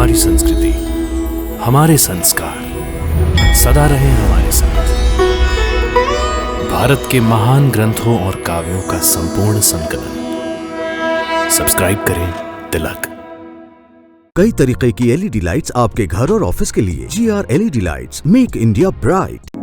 हमारी संस्कृति, हमारे संस्कार सदा रहे हमारे साथ। भारत के महान ग्रंथों और काव्यों का संपूर्ण संकलन। सब्सक्राइब करें तिलक। कई तरीके की एलईडी लाइट्स आपके घर और ऑफिस के लिए। GR LED lights, make India bright.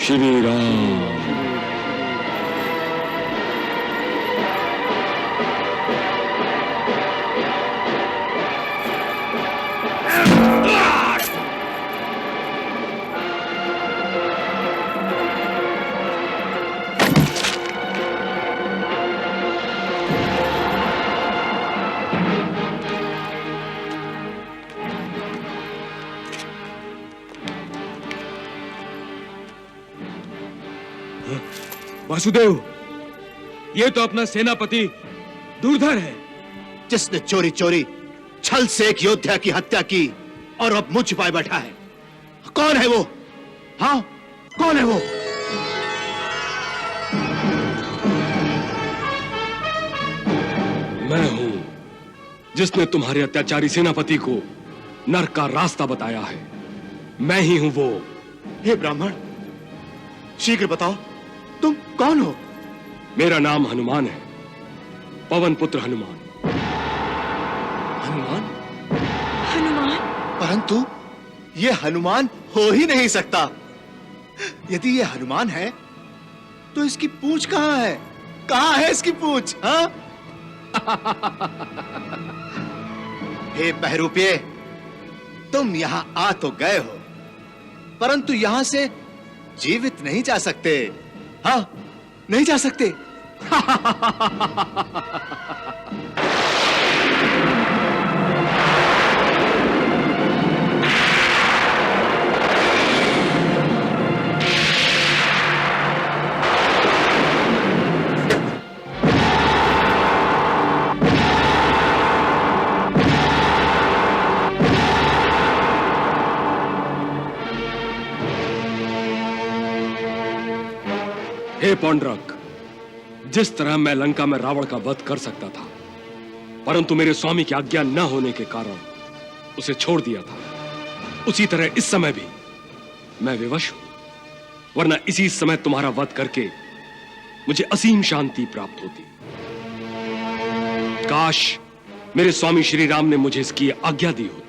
Shri Ram. Vasudev, ये तो अपना सेनापति दुर्धर है, जिसने चोरी चोरी छल से एक योद्धा की हत्या की और अब मुंह छिपाए बैठा है। कौन है वो? हाँ, कौन है वो? मैं हूं जिसने तुम्हारे अत्याचारी सेनापति को नरक का रास्ता बताया है। मैं ही हूं वो। हे ब्राह्मण, शीघ्र बताओ, तुम कौन हो? मेरा नाम हनुमान है, पवन पुत्र हनुमान। हनुमान? हनुमान? परंतु ये हनुमान हो ही नहीं सकता। यदि ये हनुमान है तो इसकी पूंछ कहां है? कहां है इसकी पूंछ? हाँ? हे बहरूपे, तुम यहां आ तो गए हो, परंतु यहां से जीवित नहीं जा सकते। हाँ, नहीं जा सकते। हे पौंड्रक, जिस तरह मैं लंका में रावण का वध कर सकता था, परंतु मेरे स्वामी की आज्ञा न होने के कारण उसे छोड़ दिया था। उसी तरह इस समय भी मैं विवश हूं, वरना इसी समय तुम्हारा वध करके मुझे असीम शांति प्राप्त होती। काश मेरे स्वामी श्री राम ने मुझे इसकी आज्ञा दी होती।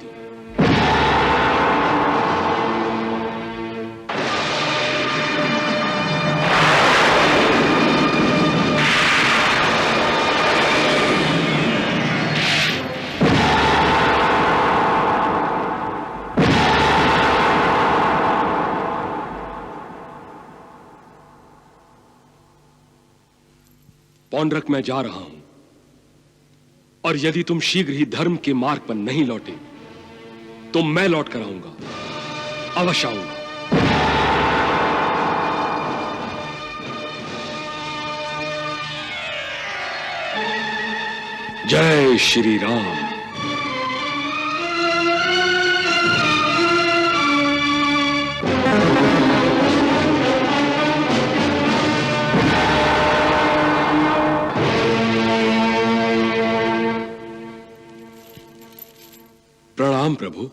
पौंड्रक मैं जा रहा हूं, और यदि तुम शीघ्र ही धर्म के मार्ग पर नहीं लौटे तो मैं लौट कर आऊंगा, अवश्य आऊंगा। जय श्री राम। प्रणाम प्रभु।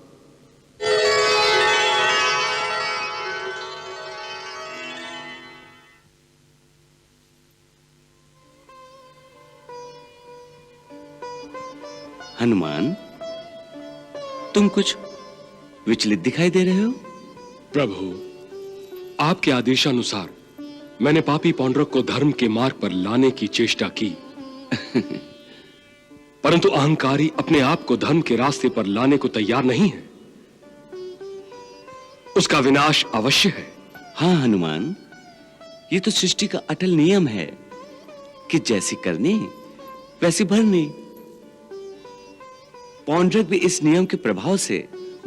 हनुमान, तुम कुछ विचलित दिखाई दे रहे हो। प्रभु, आपके आदेशानुसार मैंने पापी पौंड्रक को धर्म के मार्ग पर लाने की चेष्टा की परंतु अहंकारी अपने आप को धर्म के रास्ते पर लाने को तैयार नहीं है। उसका विनाश अवश्य है। हाँ हनुमान, ये तो सृष्टि का अटल नियम है कि जैसी करनी वैसी भरनी। पौंड्रक भी इस नियम के प्रभाव से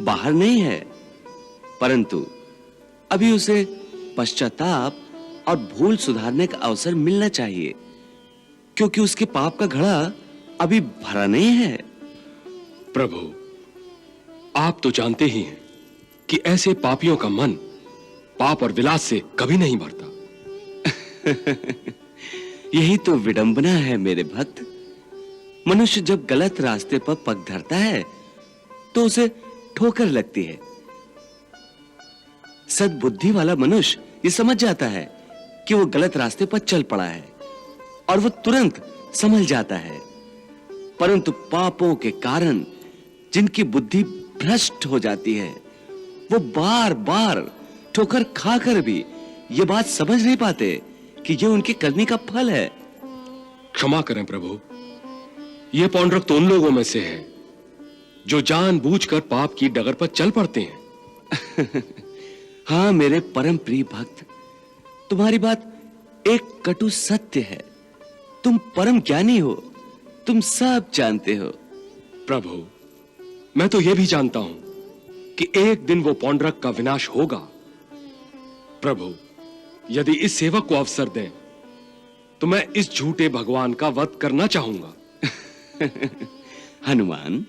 बाहर नहीं है, परंतु अभी उसे पश्चाताप और भूल सुधारने का अवसर मिलना चाहिए, क्योंकि उसके पाप का घड़ा अभी भरा नहीं है। प्रभु, आप तो जानते ही हैं कि ऐसे पापियों का मन पाप और विलास से कभी नहीं भरता। यही तो विडंबना है मेरे भक्त। मनुष्य जब गलत रास्ते पर पग धरता है तो उसे ठोकर लगती है। सद्बुद्धि वाला मनुष्य ये समझ जाता है कि वो गलत रास्ते पर चल पड़ा है और वो तुरंत संभल जाता है, परंतु पापों के कारण जिनकी बुद्धि भ्रष्ट हो जाती है वो बार बार ठोकर खाकर भी ये बात समझ नहीं पाते कि ये उनकी करनी का फल है। क्षमा करें प्रभु, ये पौंड्रक तो उन लोगों में से है जो जानबूझकर पाप की डगर पर चल पड़ते हैं। हाँ मेरे परम प्रिय भक्त, तुम्हारी बात एक कटु सत्य है। तुम परम ज्ञानी हो, तुम सब जानते हो। प्रभु, मैं तो यह भी जानता हूं कि एक दिन वो पौंड्रक का विनाश होगा। प्रभु, यदि इस सेवक को अवसर दें तो मैं इस झूठे भगवान का वध करना चाहूंगा। हनुमान,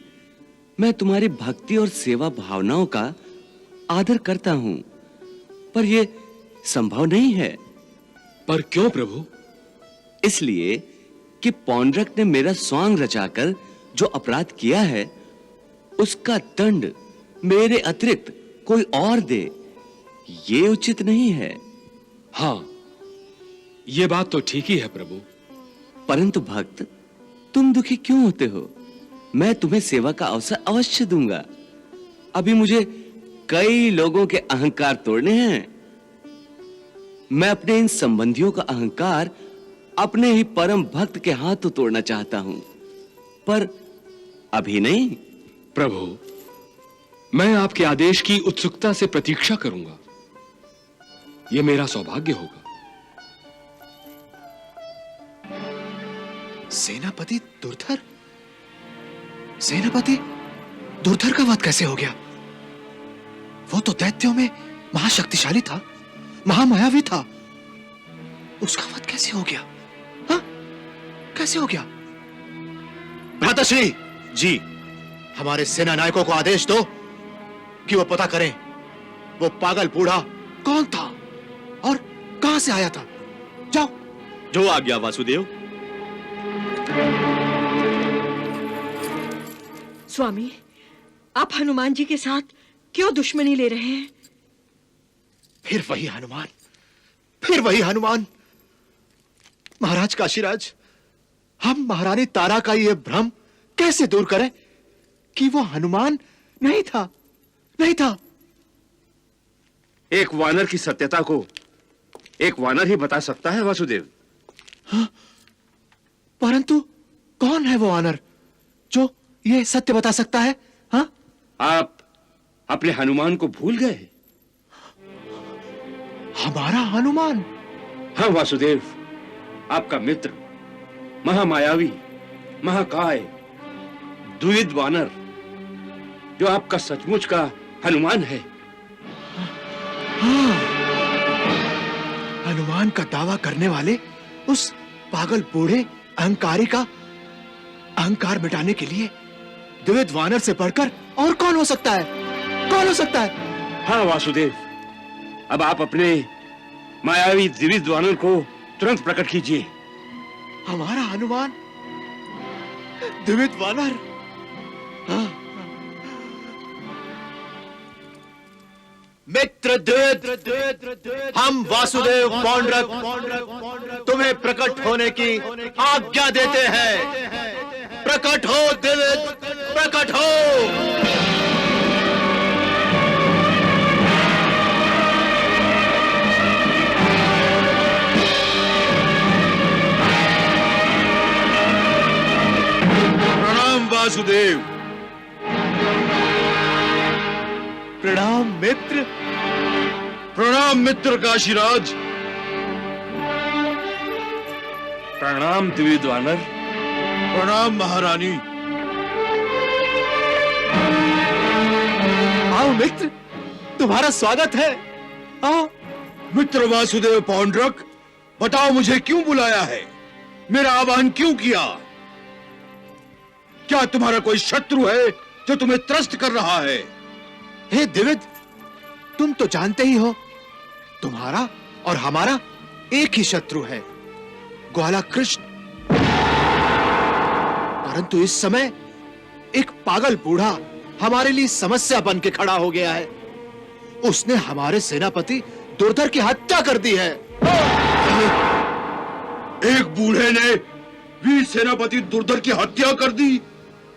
मैं तुम्हारी भक्ति और सेवा भावनाओं का आदर करता हूं, पर यह संभव नहीं है। पर क्यों प्रभु? इसलिए कि पौंड्रक ने मेरा स्वांग रचाकर जो अपराध किया है उसका दंड मेरे अतिरिक्त कोई और दे, ये उचित नहीं है। हां, यह बात तो ठीक ही है प्रभु। परंतु भक्त, तुम दुखी क्यों होते हो? मैं तुम्हें सेवा का अवसर अवश्य दूंगा। अभी मुझे कई लोगों के अहंकार तोड़ने हैं। मैं अपने इन संबंधियों का अहंकार अपने ही परम भक्त के हाथों तोड़ना चाहता हूं, पर अभी नहीं। प्रभु, मैं आपके आदेश की उत्सुकता से प्रतीक्षा करूंगा। यह मेरा सौभाग्य होगा। सेनापति दुर्धर? सेनापति दुर्धर का वध कैसे हो गया? वो तो दैत्यों में महाशक्तिशाली था, महामायावी था। उसका वध कैसे हो गया? हाँ? कैसे हो गया? भ्राताश्री जी, हमारे सेना नायकों को आदेश दो कि वो पता करें वो पागल बूढ़ा कौन था और कहां से आया था। जाओ। जो आज्ञा वासुदेव। स्वामी, आप हनुमान जी के साथ क्यों दुश्मनी ले रहे हैं? फिर वही हनुमान, फिर वही हनुमान। महाराज काशीराज, हम महारानी तारा का ये भ्रम कैसे दूर करें कि वो हनुमान नहीं था, नहीं था। एक वानर की सत्यता को एक वानर ही बता सकता है वासुदेव। हाँ? परंतु कौन है वो वानर जो ये सत्य बता सकता है? हाँ? आप अपने हनुमान को भूल गए? हमारा हनुमान? हाँ वासुदेव, आपका मित्र, महामायावी, महाकाय, द्विविध वानर, जो आपका सचमुच का हनुमान है। हाँ, हनुमान का दावा करने वाले उस पागल बूढ़े अहंकारी का अहंकार मिटाने के लिए द्विविध वानर से बढ़कर और कौन हो सकता है? कौन हो सकता है? हाँ वासुदेव, अब आप अपने मायावी द्विविध वानर को तुरंत प्रकट कीजिए। हमारा हनुमान द्विविध वानर? हाँ। मित्र द्विविध, हम वासुदेव पौंड्रक तुम्हें प्रकट होने की आज्ञा देते हैं। प्रकट हो द्विविध, प्रकट हो। प्रणाम वासुदेव। प्रणाम मित्र। प्रणाम मित्र काशीराज। प्रणाम द्विविध वानर। प्रणाम महारानी। आओ मित्र, तुम्हारा स्वागत है। आओ। मित्र वासुदेव पौंड्रक, बताओ मुझे क्यों बुलाया है? मेरा आह्वान क्यों किया? क्या तुम्हारा कोई शत्रु है जो तुम्हें त्रस्त कर रहा है? हे द्विविध, तुम तो जानते ही हो, तुम्हारा और हमारा एक ही शत्रु है, ग्वाला कृष्ण। परंतु इस समय एक पागल बूढ़ा हमारे लिए समस्या बन के खड़ा हो गया है। उसने हमारे सेनापति दुर्धर की हत्या कर दी है। एक बूढ़े ने वीर सेनापति दुर्धर की हत्या कर दी?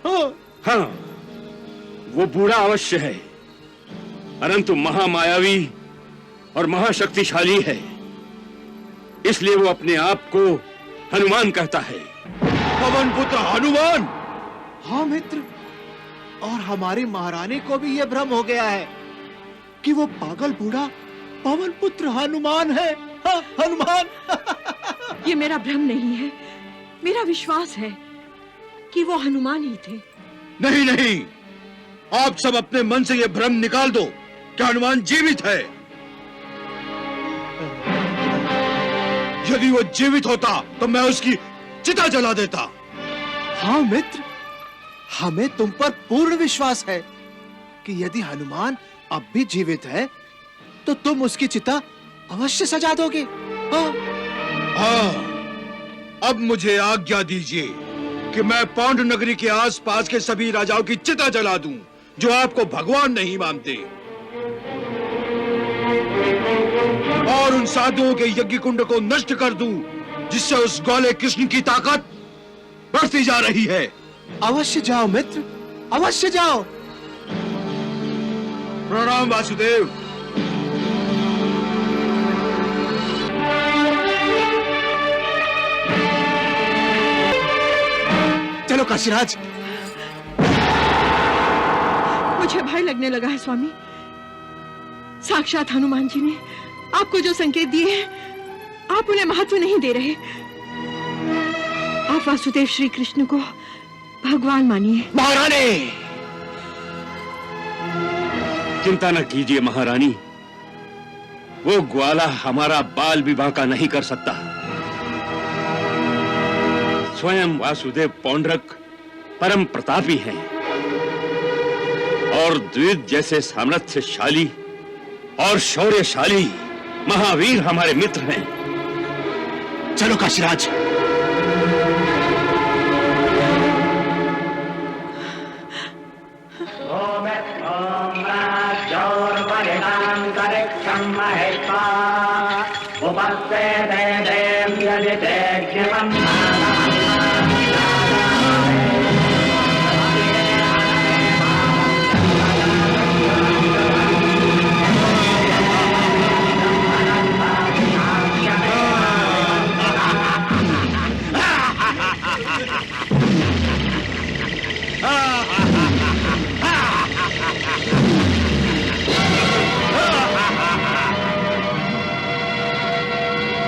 हाँ, वो बूढ़ा अवश्य है, परंतु महामायावी और महाशक्तिशाली है, इसलिए वो अपने आप को हनुमान कहता है। पवन पुत्र हनुमान? हाँ मित्र, और हमारी महारानी को भी यह भ्रम हो गया है कि वो पागल बूढ़ा पवन पुत्र हनुमान है। हाँ, हनुमान। ये मेरा भ्रम नहीं है, मेरा विश्वास है कि वो हनुमान ही थे। नहीं नहीं, आप सब अपने मन से यह भ्रम निकाल दो कि हनुमान जीवित है। यदि वो जीवित होता तो मैं उसकी चिता जला देता। हाँ मित्र, हमें तुम पर पूर्ण विश्वास है कि यदि हनुमान अब भी जीवित है तो तुम उसकी चिता अवश्य सजा दोगे। हाँ। हाँ, अब मुझे आज्ञा दीजिए कि मैं पांडु नगरी के आसपास के सभी राजाओं की चिता जला दूं जो आपको भगवान नहीं मानते, और उन साधुओं के यज्ञ कुंड को नष्ट कर दूं जिससे उस ग्वाले कृष्ण की ताकत बढ़ती जा रही है। अवश्य जाओ मित्र, अवश्य जाओ। प्रणाम वासुदेव। चलो काशीराज। मुझे भय लगने लगा है स्वामी। साक्षात हनुमान जी ने आपको जो संकेत दिए हैं, आप उन्हें महत्व नहीं दे रहे। आप वासुदेव श्री कृष्ण को भगवान मानिए। महारानी, चिंता न कीजिए महारानी, वो ग्वाला हमारा बाल विवाह का नहीं कर सकता। स्वयं वासुदेव पौंड्रक परम प्रतापी हैं और द्विविध जैसे सामर्थ्यशाली और शौर्यशाली महावीर हमारे मित्र हैं। चलो काशीराज।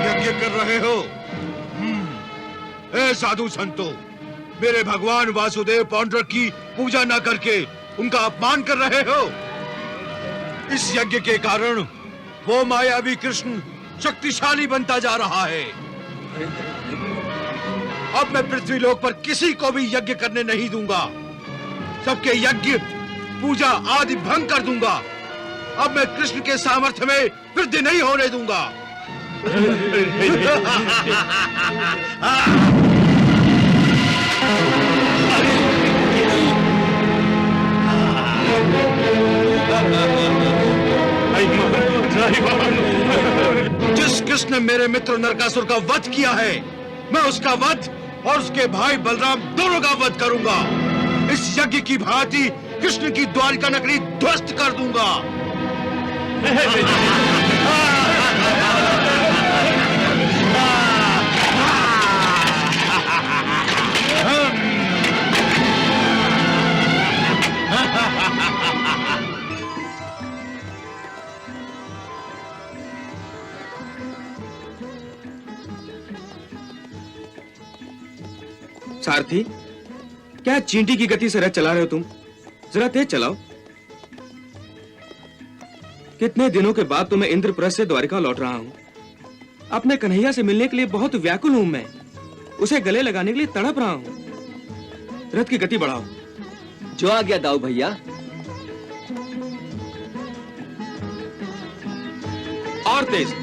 यज्ञ कर रहे हो? ए साधु संतों, मेरे भगवान वासुदेव पौंड्रक की पूजा न करके उनका अपमान कर रहे हो। इस यज्ञ के कारण वो मायावी कृष्ण शक्तिशाली बनता जा रहा है। अब मैं पृथ्वीलोक पर किसी को भी यज्ञ करने नहीं दूंगा। सबके यज्ञ पूजा आदि भंग कर दूंगा। अब मैं कृष्ण के सामर्थ्य में वृद्धि नहीं होने दूंगा। जिस कृष्ण ने मेरे मित्र नरकासुर का वध किया है, मैं उसका वध और उसके भाई बलराम दोनों का वध करूंगा। इस यज्ञ की भांति कृष्ण की द्वारिका नगरी ध्वस्त कर दूंगा। सारथी, क्या चींटी की गति से रथ चला रहे हो तुम? जरा तेज चलाओ। कितने दिनों के बाद तो मैं इंद्रप्रस्थ से द्वारिका लौट रहा हूं। अपने कन्हैया से मिलने के लिए बहुत व्याकुल हूं मैं। उसे गले लगाने के लिए तड़प रहा हूं। रथ की गति बढ़ाओ। जो आ गया दाऊ भैया। और तेज,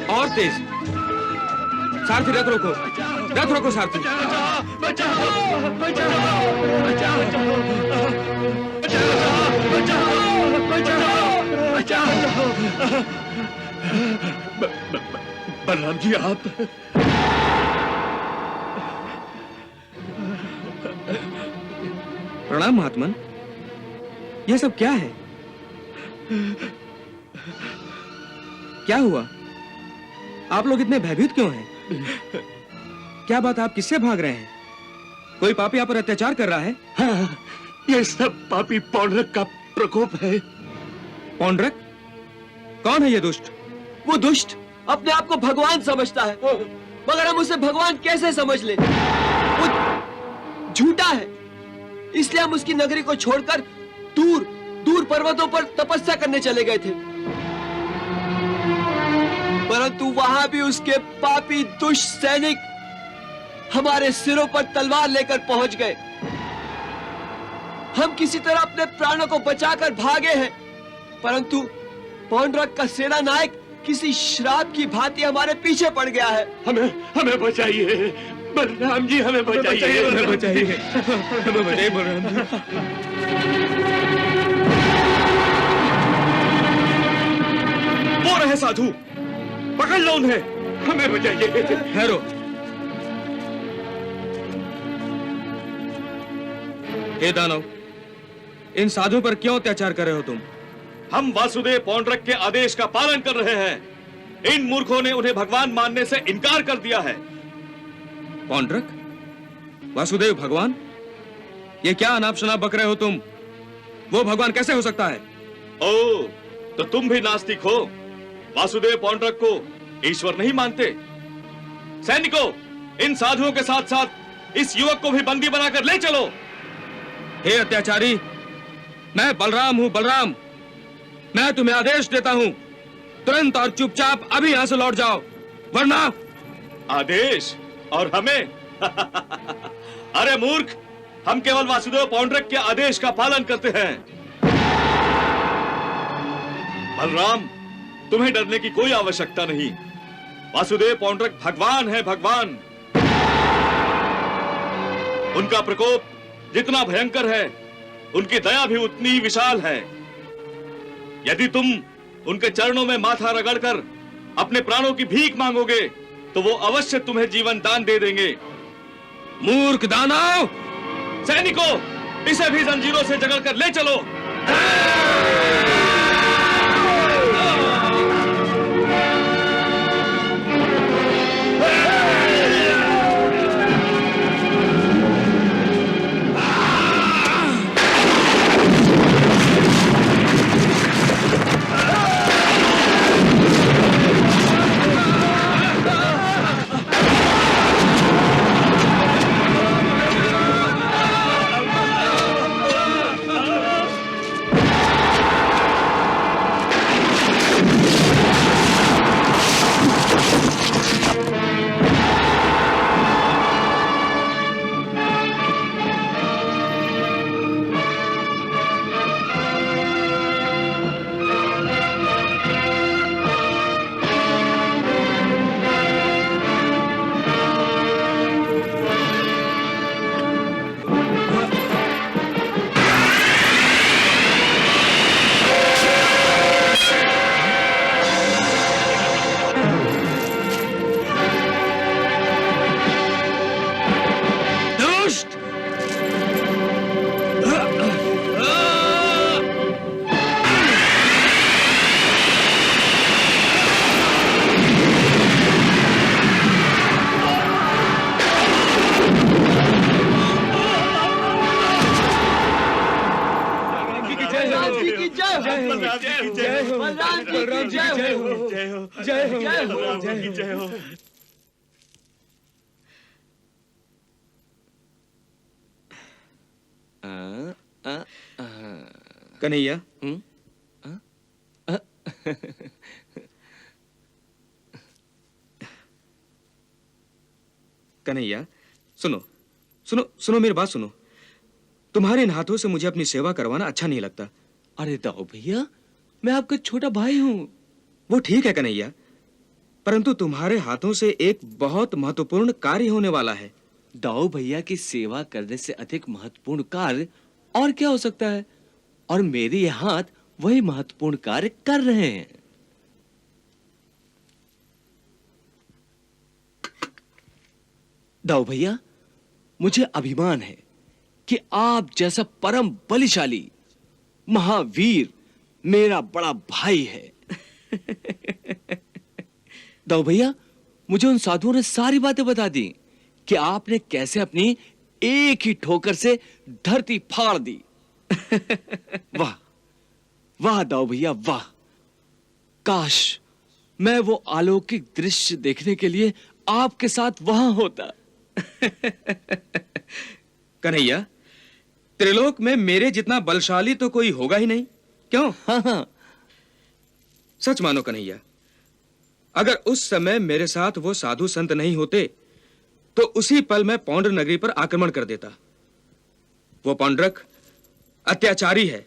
और तेज। सारथी रथ रोको, रथ रोको सारथी। बलराम जी, आप प्रणाम महात्मन। यह सब क्या है? क्या हुआ? आप लोग इतने भयभीत क्यों हैं? क्या बात, आप किससे भाग रहे हैं? कोई पापी आप पर अत्याचार कर रहा है? हाँ, ये सब पापी पौंड्रक का प्रकोप है। पौंड्रक? कौन है ये दुष्ट? वो दुष्ट अपने आप को भगवान समझता है, मगर हम उसे भगवान कैसे समझ ले? वो झूठा है, इसलिए हम उसकी नगरी को छोड़कर दूर दूर पर्वतों पर तपस्या करने चले गए थे। परंतु वहां भी उसके पापी दुष्ट सैनिक हमारे सिरों पर तलवार लेकर पहुंच गए। हम किसी तरह अपने प्राणों को बचाकर भागे हैं, परंतु पौंड्रक का सेना नायक किसी श्राप की भांति हमारे पीछे पड़ गया है। हमें बचाइए बलराम जी, हमें बचाइए, हमें बचाइए, हमें बचाइए बलराम जी। वो रहे साधु, पकड़ लो उन्हें, हमें बचाइए। ठहरो। हे दानव, इन साधुओं पर क्यों अत्याचार कर रहे हो तुम? हम वासुदेव पौंड्रक के आदेश का पालन कर रहे हैं। इन मूर्खों ने उन्हें भगवान मानने से इनकार कर दिया है। पौंड्रक? वासुदेव भगवान? ये क्या अनाप शनाप बक रहे हो तुम? वो भगवान कैसे हो सकता है? ओ, तो तुम भी नास्तिक हो? वासुदेव पौंड्रक को ईश्वर नहीं मानते? सैनिकों, इन साधुओं के साथ साथ इस युवक को भी बंदी बनाकर ले चलो। हे अत्याचारी, मैं बलराम हूं, बलराम। मैं तुम्हें आदेश देता हूं, तुरंत और चुपचाप अभी यहां से लौट जाओ, वरना। आदेश? और हमें? अरे मूर्ख, हम केवल वासुदेव पौंड्रक के आदेश का पालन करते हैं। बलराम, तुम्हें डरने की कोई आवश्यकता नहीं। वासुदेव पौंड्रक भगवान है, भगवान। उनका प्रकोप जितना भयंकर है, उनकी दया भी उतनी ही विशाल है। यदि तुम उनके चरणों में माथा रगड़कर अपने प्राणों की भीख मांगोगे तो वो अवश्य तुम्हें जीवन दान दे देंगे। मूर्ख दानव! सैनिकों, इसे भी जंजीरों से जकड़कर ले चलो। कन्हैया, कन्हैया, सुनो सुनो सुनो, मेरी बात सुनो। तुम्हारे इन हाथों से मुझे अपनी सेवा करवाना अच्छा नहीं लगता। अरे दाऊ भैया, मैं आपका छोटा भाई हूं। वो ठीक है कन्हैया, परंतु तुम्हारे हाथों से एक बहुत महत्वपूर्ण कार्य होने वाला है। दाऊ भैया की सेवा करने से अधिक महत्वपूर्ण कार्य और क्या हो सकता है? और मेरे ये हाथ वही महत्वपूर्ण कार्य कर रहे हैं। दाऊ भैया, मुझे अभिमान है कि आप जैसा परम बलिशाली महावीर मेरा बड़ा भाई है। दाऊ भैया, मुझे उन साधुओं ने सारी बातें बता दी कि आपने कैसे अपनी एक ही ठोकर से धरती फाड़ दी। वाह वाह दाऊ भैया, वाह! काश मैं वो अलौकिक दृश्य देखने के लिए आपके साथ वहां होता। कन्हैया, त्रिलोक में मेरे जितना बलशाली तो कोई होगा ही नहीं, क्यों? हाँ। सच मानो कन्हैया, अगर उस समय मेरे साथ वो साधु संत नहीं होते तो उसी पल मैं पौंड्र नगरी पर आक्रमण कर देता। वो पौंड्रक अत्याचारी है,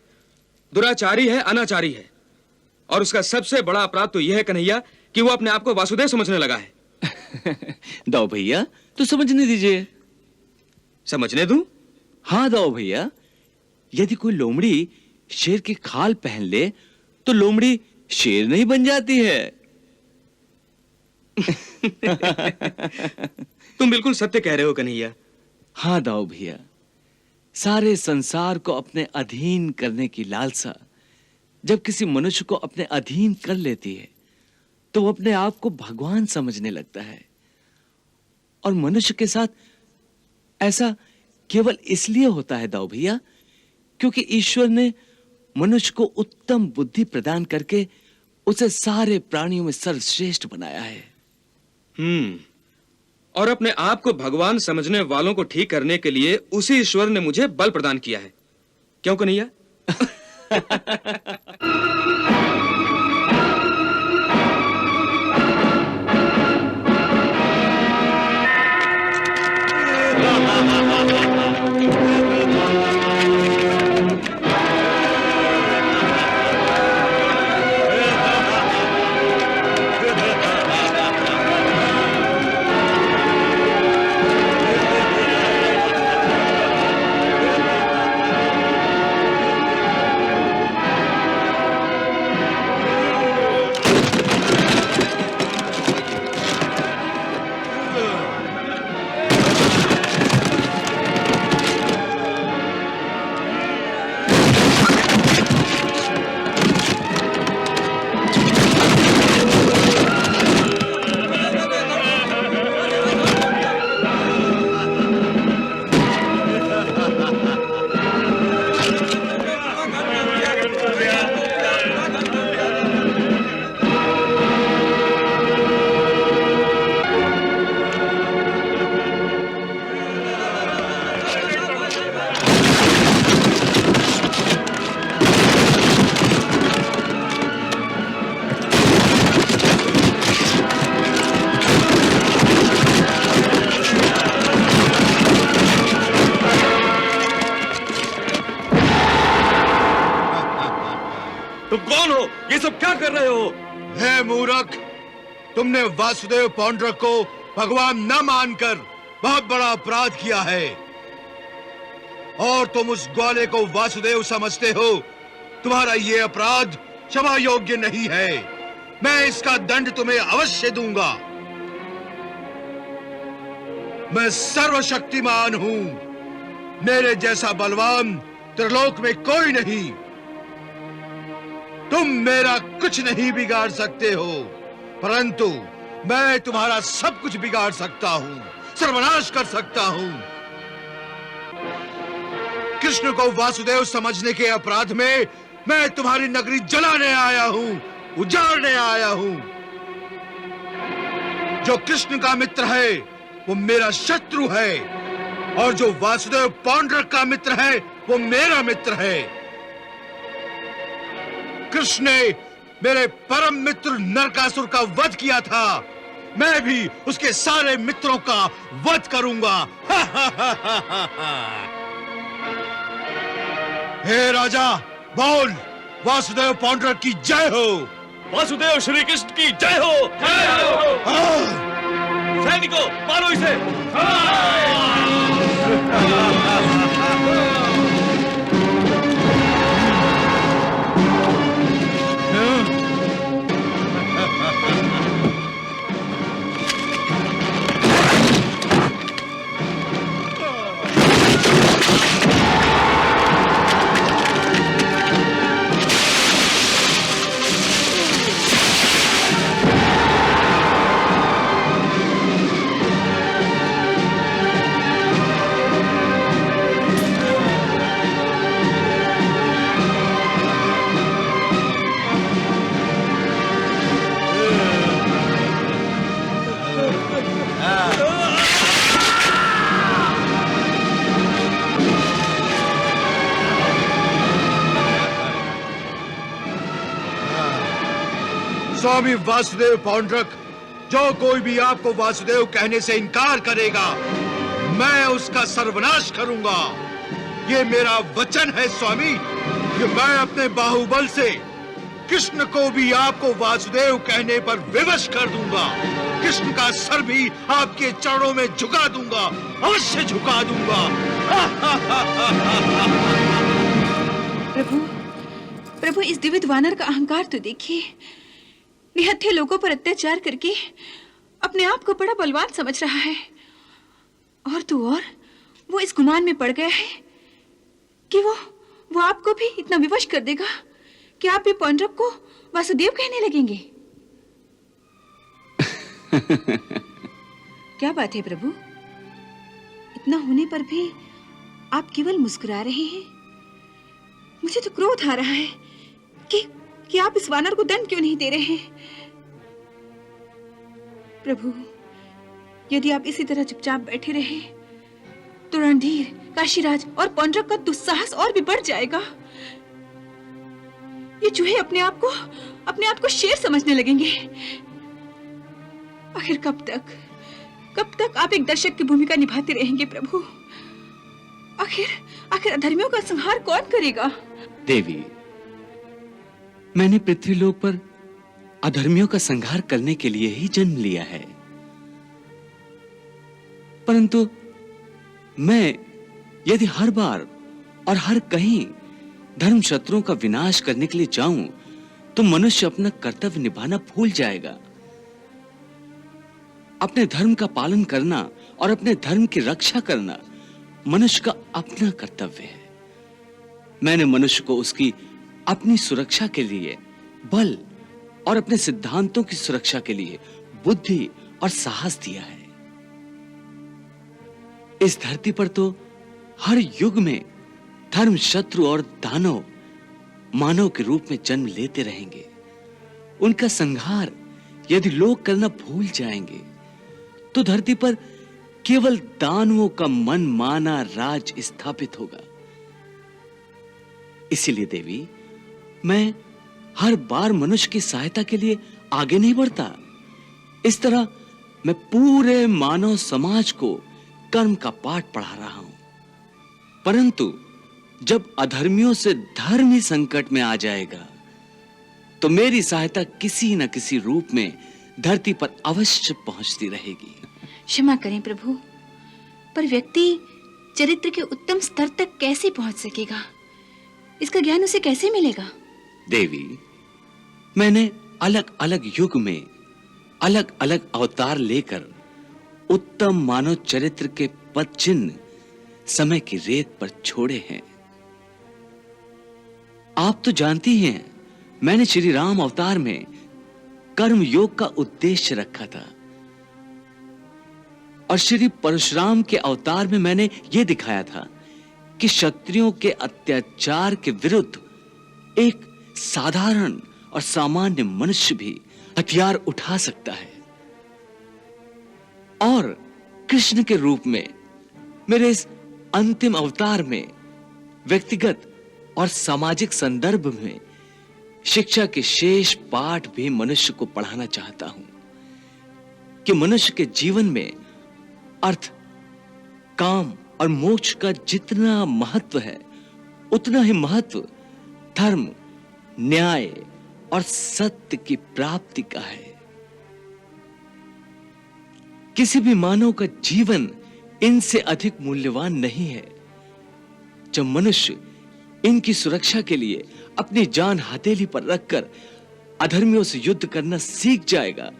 दुराचारी है, अनाचारी है, और उसका सबसे बड़ा अपराध तो यह है कन्हैया कि वो अपने आप को वासुदेव समझने लगा है। दाऊ भैया, तो समझने दीजिए। समझने दूं? हाँ दाऊ भैया, यदि कोई लोमड़ी शेर की खाल पहन ले तो लोमड़ी शेर नहीं बन जाती है। तुम बिल्कुल सत्य कह रहे हो कन्हैया। हाँ दाऊ भैया, सारे संसार को अपने अधीन करने की लालसा जब किसी मनुष्य को अपने अधीन कर लेती है तो वो अपने आप को भगवान समझने लगता है। और मनुष्य के साथ ऐसा केवल इसलिए होता है दाऊ भैया क्योंकि ईश्वर ने मनुष्य को उत्तम बुद्धि प्रदान करके उसे सारे प्राणियों में सर्वश्रेष्ठ बनाया है। और अपने आप को भगवान समझने वालों को ठीक करने के लिए उसी ईश्वर ने मुझे बल प्रदान किया है। क्यों कन्हैया? हो? ये सब क्या कर रहे हो? हे मूर्ख, तुमने वासुदेव पौंड्रक को भगवान न मानकर बहुत बड़ा अपराध किया है और तुम उस ग्वाले को वासुदेव समझते हो। तुम्हारा ये अपराध क्षमा योग्य नहीं है। मैं इसका दंड तुम्हें अवश्य दूंगा। मैं सर्वशक्तिमान हूं। मेरे जैसा बलवान त्रिलोक में कोई नहीं। तुम मेरा कुछ नहीं बिगाड़ सकते हो, परंतु मैं तुम्हारा सब कुछ बिगाड़ सकता हूं, सर्वनाश कर सकता हूं। कृष्ण को वासुदेव समझने के अपराध में मैं तुम्हारी नगरी जलाने आया हूं, उजाड़ने आया हूं। जो कृष्ण का मित्र है वो मेरा शत्रु है और जो वासुदेव पौंड्रक का मित्र है वो मेरा मित्र है। कृष्ण ने मेरे परम मित्र नरकासुर का वध किया था। मैं भी उसके सारे मित्रों का वध करूंगा। हे राजा, बोल, वासुदेव पौंड्रक की जय हो। वासुदेव श्री कृष्ण की जय हो। जय हो। सैनिकों, मारो इसे। स्वामी वासुदेव पौंड्रक, जो कोई भी आपको वासुदेव कहने से इनकार करेगा, मैं उसका सर्वनाश करूंगा। ये मेरा वचन है स्वामी कि मैं अपने बाहुबल से कृष्ण को भी आपको वासुदेव कहने पर विवश कर दूंगा। कृष्ण का सर भी आपके चरणों में झुका दूंगा, अवश्य झुका दूंगा। प्रभु, प्रभु, इस दिव्य वानर का अहंकार तो देखिए। निहत्थे लोगों पर अत्याचार करके अपने आप को बड़ा बलवान समझ रहा है। और तो और वो इस गुमान में पड़ गया है कि वो आपको भी इतना विवश कर देगा कि आप भी पौंड्रक को वासुदेव कहने लगेंगे। क्या बात है प्रभु? इतना होने पर भी आप केवल मुस्कुरा रहे हैं। मुझे तो क्रोध आ रहा है कि आप इस वानर को दंड क्यों नहीं दे रहे हैं। प्रभु, यदि आप इसी तरह चुपचाप बैठे रहे तो रणधीर, काशीराज और पौंड्रक का दुस्साहस और भी बढ़ जाएगा। ये चूहे अपने आप को शेर समझने लगेंगे। आखिर कब तक आप एक दर्शक की भूमिका निभाते रहेंगे प्रभु? आखिर अधर्मियों का संहार कौन करेगा? देवी, मैंने पृथ्वीलोक पर अधर्मियों का संहार करने के लिए ही जन्म लिया है, परंतु मैं यदि हर बार और हर कहीं धर्म शत्रुओं का विनाश करने के लिए जाऊं तो मनुष्य अपना कर्तव्य निभाना भूल जाएगा। अपने धर्म का पालन करना और अपने धर्म की रक्षा करना मनुष्य का अपना कर्तव्य है। मैंने मनुष्य को उसकी अपनी सुरक्षा के लिए बल और अपने सिद्धांतों की सुरक्षा के लिए बुद्धि और साहस दिया है। इस धरती पर तो हर युग में धर्म शत्रु और दानव मानव के रूप में जन्म लेते रहेंगे। उनका संहार यदि लोग करना भूल जाएंगे तो धरती पर केवल दानवों का मन माना राज स्थापित होगा। इसीलिए देवी, मैं हर बार मनुष्य की सहायता के लिए आगे नहीं बढ़ता। इस तरह मैं पूरे मानव समाज को कर्म का पाठ पढ़ा रहा हूं। परंतु जब अधर्मियों से धर्म ही संकट में आ जाएगा तो मेरी सहायता किसी न किसी रूप में धरती पर अवश्य पहुंचती रहेगी। क्षमा करें प्रभु, पर व्यक्ति चरित्र के उत्तम स्तर तक कैसे पहुंच सकेगा? इसका ज्ञान उसे कैसे मिलेगा? देवी, मैंने अलग अलग युग में अलग अलग अवतार लेकर उत्तम मानव चरित्र के पद चिन्ह समय की रेत पर छोड़े हैं। आप तो जानती हैं, मैंने श्री राम अवतार में कर्म योग का उद्देश्य रखा था और श्री परशुराम के अवतार में मैंने यह दिखाया था कि क्षत्रियों के अत्याचार के विरुद्ध एक साधारण और सामान्य मनुष्य भी हथियार उठा सकता है। और कृष्ण के रूप में मेरे इस अंतिम अवतार में व्यक्तिगत और सामाजिक संदर्भ में शिक्षा के शेष पाठ भी मनुष्य को पढ़ाना चाहता हूं कि मनुष्य के जीवन में अर्थ, काम और मोक्ष का जितना महत्व है, उतना ही महत्व धर्म, न्याय और सत्य की प्राप्ति का है। किसी भी मानव का जीवन इनसे अधिक मूल्यवान नहीं है। जब मनुष्य इनकी सुरक्षा के लिए अपनी जान हथेली पर रखकर अधर्मियों से युद्ध करना सीख जाएगा,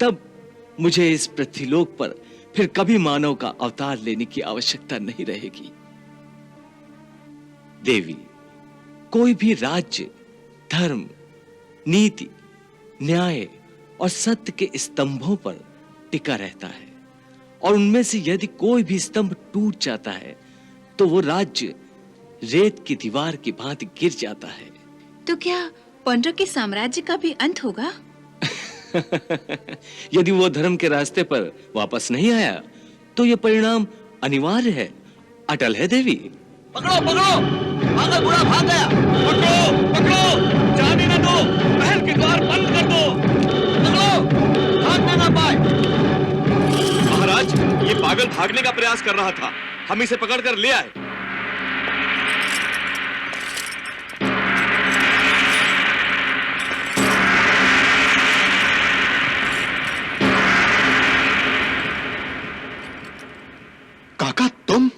तब मुझे इस पृथ्वीलोक पर फिर कभी मानव का अवतार लेने की आवश्यकता नहीं रहेगी। देवी, कोई भी राज्य धर्म, नीति, न्याय और सत्य के स्तंभों पर टिका रहता है और उनमें से यदि कोई भी स्तंभ टूट जाता है तो वो राज्य रेत की दीवार की भांति गिर जाता है। तो क्या पौंड्रक के साम्राज्य का भी अंत होगा? यदि वो धर्म के रास्ते पर वापस नहीं आया तो यह परिणाम अनिवार्य है, अटल है। देवी, पकड़ो पकड़ो, पागल बूढ़ा भाग गया। पकड़ो पकड़ो, जाने न दो, महल के द्वार बंद कर दो। पकड़ो, भागने ना पाए। महाराज, ये पागल भागने का प्रयास कर रहा था, हम इसे पकड़कर ले आए। काका, तुम?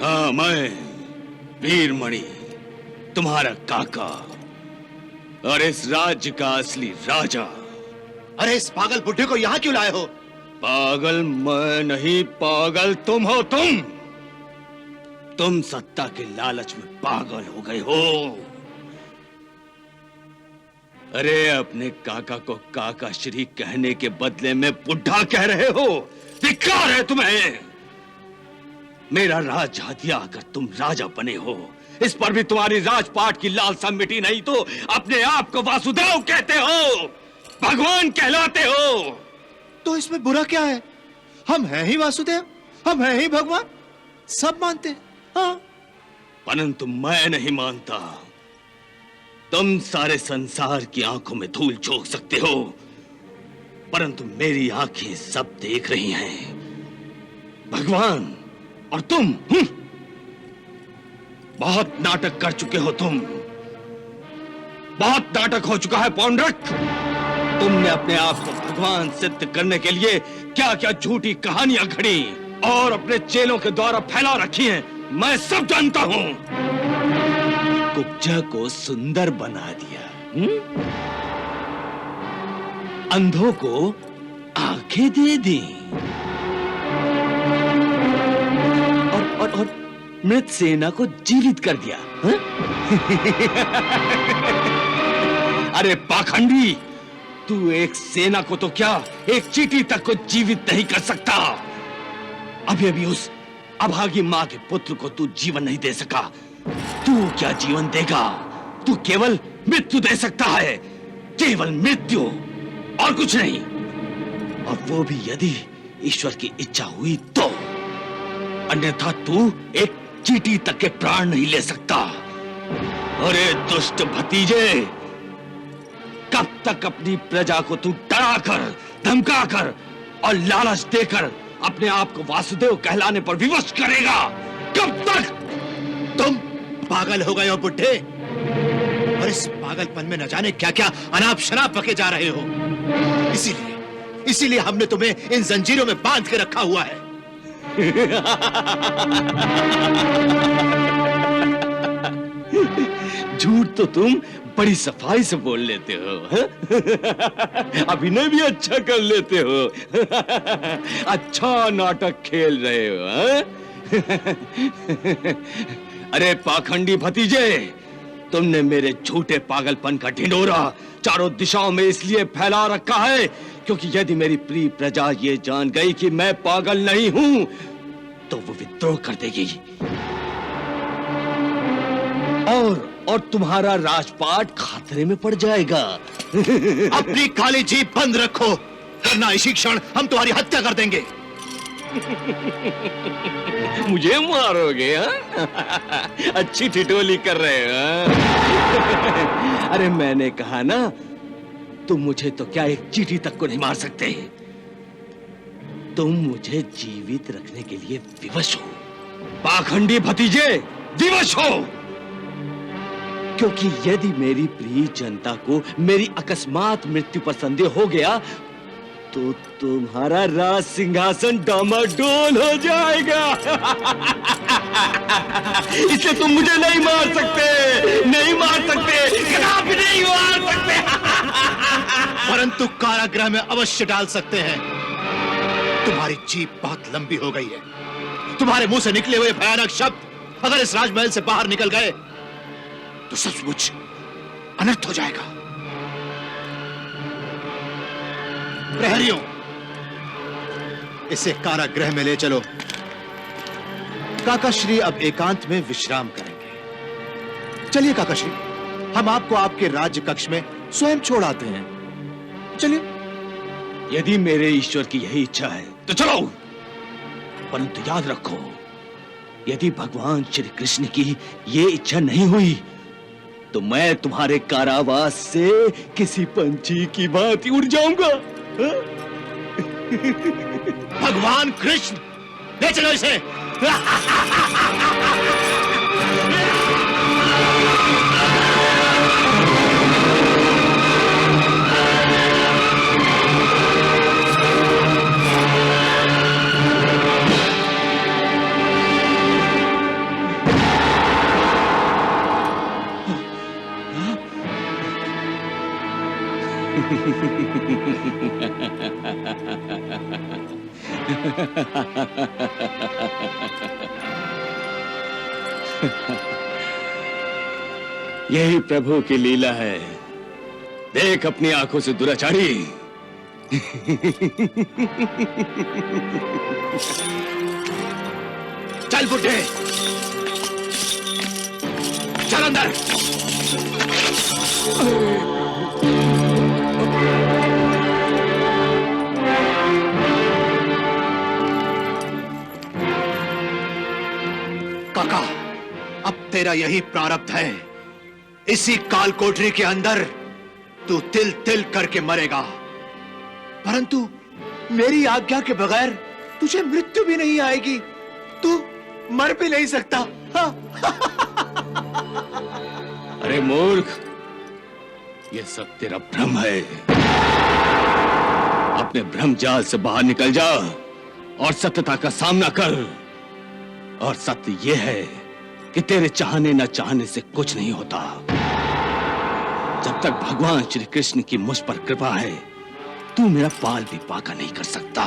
हाँ, मैं वीरमणि, तुम्हारा काका और इस राज्य का असली राजा। अरे इस पागल बुढ़े को यहाँ क्यों लाए हो? पागल मैं नहीं, पागल तुम हो। तुम सत्ता के लालच में पागल हो गए हो। अरे अपने काका को काका श्री कहने के बदले में बुढ़ा कह रहे हो, धिक्कार है तुम्हें। मेरा राज हथिया कर तुम राजा बने हो, इस पर भी तुम्हारी राजपाट की लालसा मिटी नहीं तो अपने आप को वासुदेव कहते हो, भगवान कहलाते हो। तो इसमें बुरा क्या है? हम हैं ही वासुदेव, हम हैं ही भगवान, सब मानते हैं। हाँ, परंतु मैं नहीं मानता। तुम सारे संसार की आंखों में धूल झोंक सकते हो, परंतु मेरी आंखें सब देख रही हैं। भगवान और तुम बहुत नाटक कर चुके हो। बहुत नाटक हो चुका है पौंड्रक। तुमने अपने आप को भगवान सिद्ध करने के लिए क्या क्या झूठी कहानियां घड़ी और अपने चेलों के द्वारा फैला रखी हैं, मैं सब जानता हूं। कुब्जा को सुंदर बना दिया, अंधों को आंखें दे दी और मृत सेना को जीवित कर दिया। अरे पाखंडी, तू एक सेना को तो क्या, एक चींटी तक को जीवित नहीं कर सकता। अभी उस अभागी मां के पुत्र को तू जीवन नहीं दे सका, तू क्या जीवन देगा? तू केवल मृत्यु दे सकता है, केवल मृत्यु और कुछ नहीं। और वो भी यदि ईश्वर की इच्छा हुई तो। अन्यथा तू एक चींटी तक के प्राण नहीं ले सकता। अरे दुष्ट भतीजे, कब तक अपनी प्रजा को तू डराकर, धमकाकर और लालच देकर अपने आप को वासुदेव कहलाने पर विवश करेगा? कब तक? तुम पागल हो गए हो बुड्ढे, और इस पागलपन में न जाने क्या क्या अनाप शनाप बके जा रहे हो। इसीलिए हमने तुम्हें इन जंजीरों में बांध के रखा हुआ है। झूठ तो तुम बड़ी सफाई से बोल लेते हो, अभिनय भी अच्छा कर लेते हो, अच्छा नाटक खेल रहे हो। अरे पाखंडी भतीजे, तुमने मेरे झूठे पागलपन का ढिंढोरा चारों दिशाओं में इसलिए फैला रखा है क्योंकि यदि मेरी प्रिय प्रजा ये जान गई कि मैं पागल नहीं हूं तो वो विद्रोह कर देगी और तुम्हारा राजपाट खतरे में पड़ जाएगा। अपनी काली जीभ बंद रखो, वरना इसी क्षण हम तुम्हारी हत्या कर देंगे। मुझे मारोगे? अच्छी ठिठोली कर रहे हो। अरे मैंने कहा ना, तुम मुझे तो क्या एक चींटी तक को नहीं मार सकते। तुम मुझे जीवित रखने के लिए विवश हो। पाखंडी भतीजे, विवश हो, क्योंकि यदि मेरी प्रिय जनता को मेरी अकस्मात मृत्यु पर संदेह हो गया तो तुम्हारा राज सिंहासन डामाडोल हो जाएगा। इसलिए तुम मुझे नहीं मार सकते, नहीं मार सकते, कदापि नहीं मार सकते। परंतु कारागृह में अवश्य डाल सकते हैं। तुम्हारी जीभ बहुत लंबी हो गई है। तुम्हारे मुंह से निकले हुए भयानक शब्द अगर इस राजमहल से बाहर निकल गए तो सचमुच अनर्थ हो जाएगा। प्रहरियों, इसे कारागृह में ले चलो। काकाश्री अब एकांत में विश्राम करेंगे। चलिए काकाश्री, हम आपको आपके राज्य कक्ष में स्वयं छोड़ आते हैं। चलिए। यदि मेरे ईश्वर की यही इच्छा है तो चलो, परंतु याद रखो, यदि भगवान श्री कृष्ण की ये इच्छा नहीं हुई तो मैं तुम्हारे कारावास से किसी पंछी की भांति उड़ जाऊंगा। भगवान कृष्ण, ले चलो इसे। यही प्रभु की लीला है। देख अपनी आंखों से दुराचारी। चल बुड्ढे, चल अंदर। काका, अब तेरा यही प्रारब्ध है। इसी काल कोठरी के अंदर तू तिल तिल करके मरेगा, परंतु मेरी आज्ञा के बगैर तुझे मृत्यु भी नहीं आएगी। तू मर भी नहीं सकता। अरे मूर्ख, ये सब तेरा भ्रम है। अपने भ्रम जाल से बाहर निकल जा और सत्यता का सामना कर। और सत्य यह है कि तेरे चाहने न चाहने से कुछ नहीं होता। जब तक भगवान श्री कृष्ण की मुझ पर कृपा है, तू मेरा पाल भी पाका नहीं कर सकता।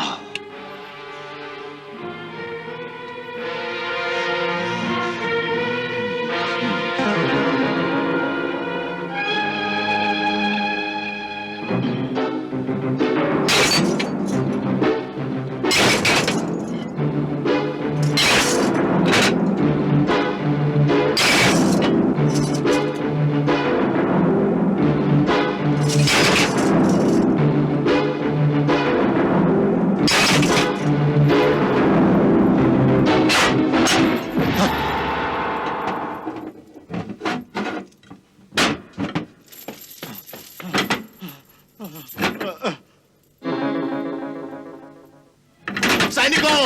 सैनिकों!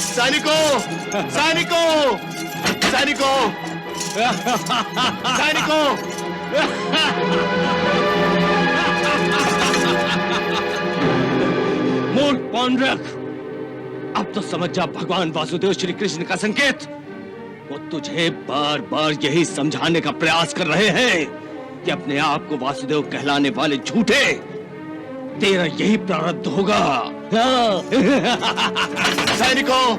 सैनिकों! सैनिकों! सैनिकों! सैनिकों! मूर्ख पौंड्रक, अब तो समझ जा भगवान वासुदेव श्री कृष्ण का संकेत। वो तुझे बार बार यही समझाने का प्रयास कर रहे हैं कि अपने आप को वासुदेव कहलाने वाले झूठे, तेरा यही प्रारब्ध होगा। सैनिकों,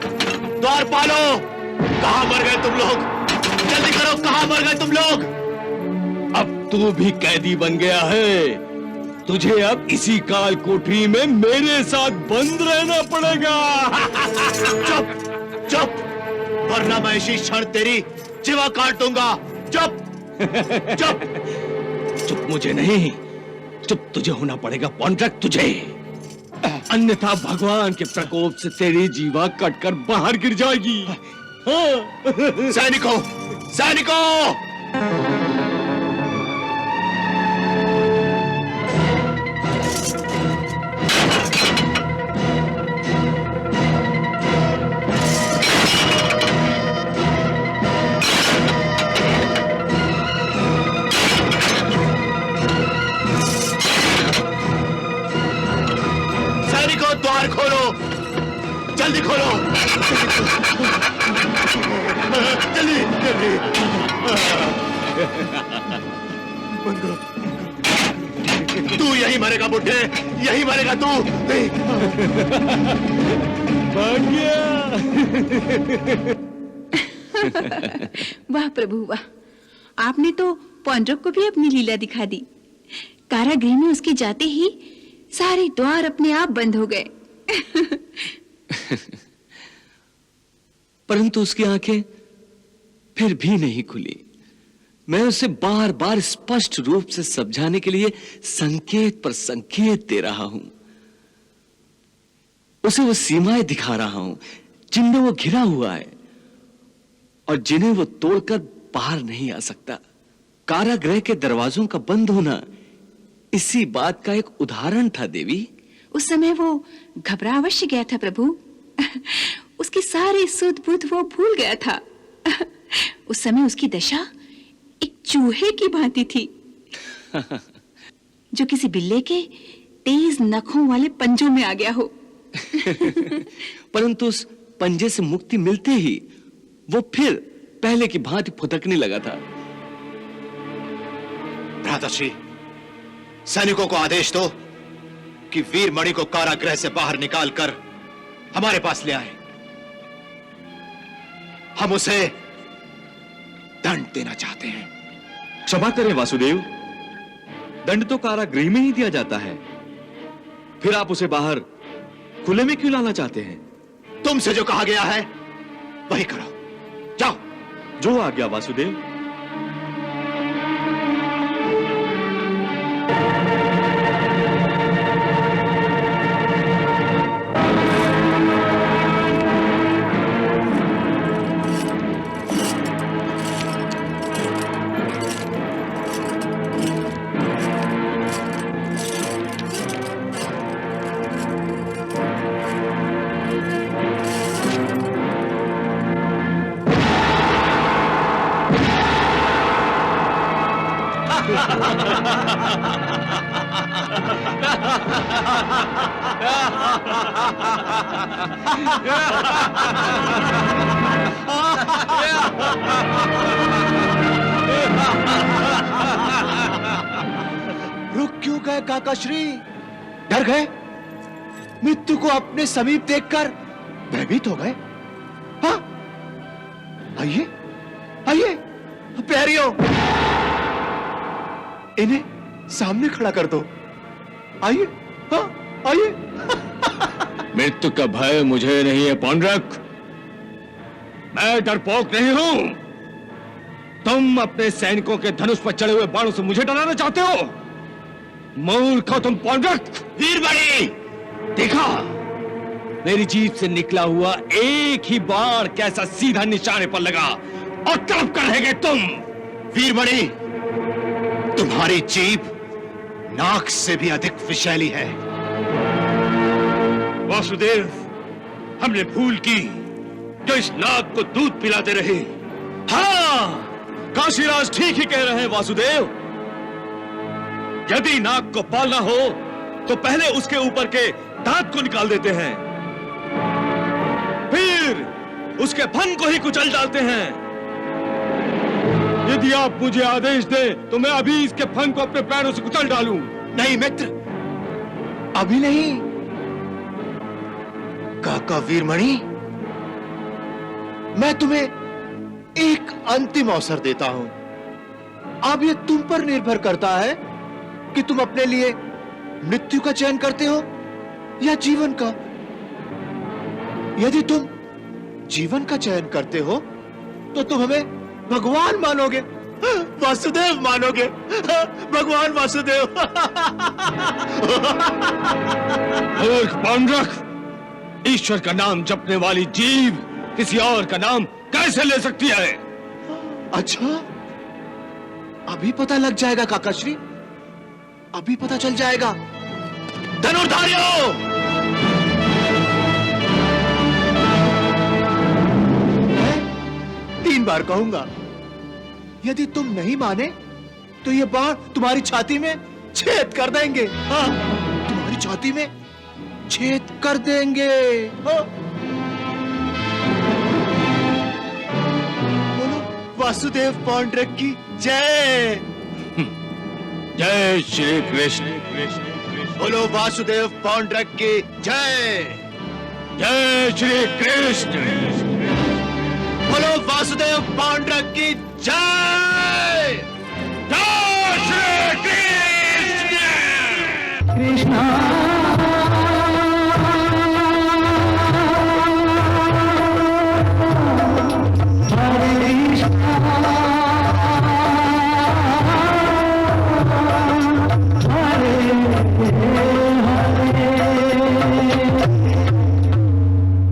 द्वार पालो! कहां मर गए तुम लोग? जल्दी करो, कहां मर गए तुम लोग? अब तू भी कैदी बन गया है। तुझे अब इसी काल कोठरी में मेरे साथ बंद रहना पड़ेगा। चुप! चुप! वरना मैं इसी क्षण तेरी जीवा काट दूंगा। चुप! चुप! चुप मुझे नहीं, चुप तुझे होना पड़ेगा पौंड्रक, तुझे। अन्यथा भगवान के प्रकोप से तेरी जीवा कटकर बाहर गिर जाएगी। सैनिकों! सैनिकों! द्वार खोलो, जल्दी खोलो, जल्दी जल्दी। बंद करो। तू यही मरेगा बुड्ढे, यही मरेगा तू। बन गया। वाह प्रभु वाह, आपने तो पौंड्रक को भी अपनी लीला दिखा दी। कारागृह में उसके जाते ही सारे द्वार अपने आप बंद हो गए। परंतु उसकी आंखें फिर भी नहीं खुली। मैं उसे बार बार स्पष्ट रूप से समझाने के लिए संकेत पर संकेत दे रहा हूं। उसे वो सीमाएं दिखा रहा हूं जिनमें वो घिरा हुआ है और जिन्हें वो तोड़कर बाहर नहीं आ सकता। कारागृह के दरवाजों का बंद होना इसी बात का एक उदाहरण था देवी। उस समय वो घबरा अवश्य गया था प्रभु। उसके सारे सुध बुध वो भूल गया था। उस समय उसकी दशा एक चूहे की भांति थी जो किसी बिल्ले के तेज नखों वाले पंजों में आ गया हो। परंतु उस पंजे से मुक्ति मिलते ही वो फिर पहले की भांति फुदकने लगा था। भ्राताश्री, सैनिकों को आदेश दो कि वीरमणि को कारागृह से बाहर निकालकर हमारे पास ले आए। हम उसे दंड देना चाहते हैं। क्षमा करें वासुदेव, दंड तो कारागृह में ही दिया जाता है। फिर आप उसे बाहर खुले में क्यों लाना चाहते हैं? तुमसे जो कहा गया है वही करो, जाओ। जो आ गया वासुदेव। रुक क्यों गए काकाश्री? डर गए? मृत्यु को अपने समीप देखकर भयभीत हो गए? हाँ, आइए आइए प्यारियों, इन्हें सामने खड़ा कर दो। आइए, हाँ आइए। मृत्यु का भय मुझे नहीं है पौंड्रक, मैं डरपोक नहीं हूं। तुम अपने सैनिकों के धनुष पर चढ़े हुए बाणों से मुझे डराना चाहते हो? मूर्ख हो तुम पौंड्रक। वीरमणि, देखा, मेरी जीभ से निकला हुआ एक ही बाण कैसा सीधा निशाने पर लगा और तड़प कर रह गए तुम। वीरमणि, तुम्हारी जीभ नाक से भी अधिक विषैली है। वासुदेव, हमने भूल की जो इस नाग को दूध पिलाते रहे। हाँ, काशीराज ठीक ही कह रहे हैं वासुदेव। यदि नाग को पालना हो तो पहले उसके ऊपर के दांत को निकाल देते हैं, फिर उसके फन को ही कुचल डालते हैं। यदि आप मुझे आदेश दें तो मैं अभी इसके फन को अपने पैरों से कुचल डालूं। नहीं मित्र, अभी नहीं। काका वीरमणि, मैं तुम्हें एक अंतिम अवसर देता हूं। अब यह तुम पर निर्भर करता है कि तुम अपने लिए मृत्यु का चयन करते हो या जीवन का। यदि तुम जीवन का चयन करते हो तो तुम हमें भगवान मानोगे, वासुदेव मानोगे, भगवान वासुदेव। मूर्ख पांडुरंग, ईश्वर का नाम जपने वाली जीव किसी और का नाम कैसे ले सकती है? अच्छा, अभी पता लग जाएगा काकाश्री, अभी पता चल जाएगा। धनुर्धारियों, मैं 3 बार कहूंगा। यदि तुम नहीं माने तो ये बाण तुम्हारी छाती में छेद कर देंगे। हाँ, तुम्हारी छाती में छेद कर देंगे। हाँ। बोलो वासुदेव पांडुरंग की जय। जय श्री कृष्ण। बोलो वासुदेव पांडुरंग की जय। जय श्री कृष्ण। बोलो वासुदेव पांडुरंग की जय। जय श्री कृष्ण। कृष्णा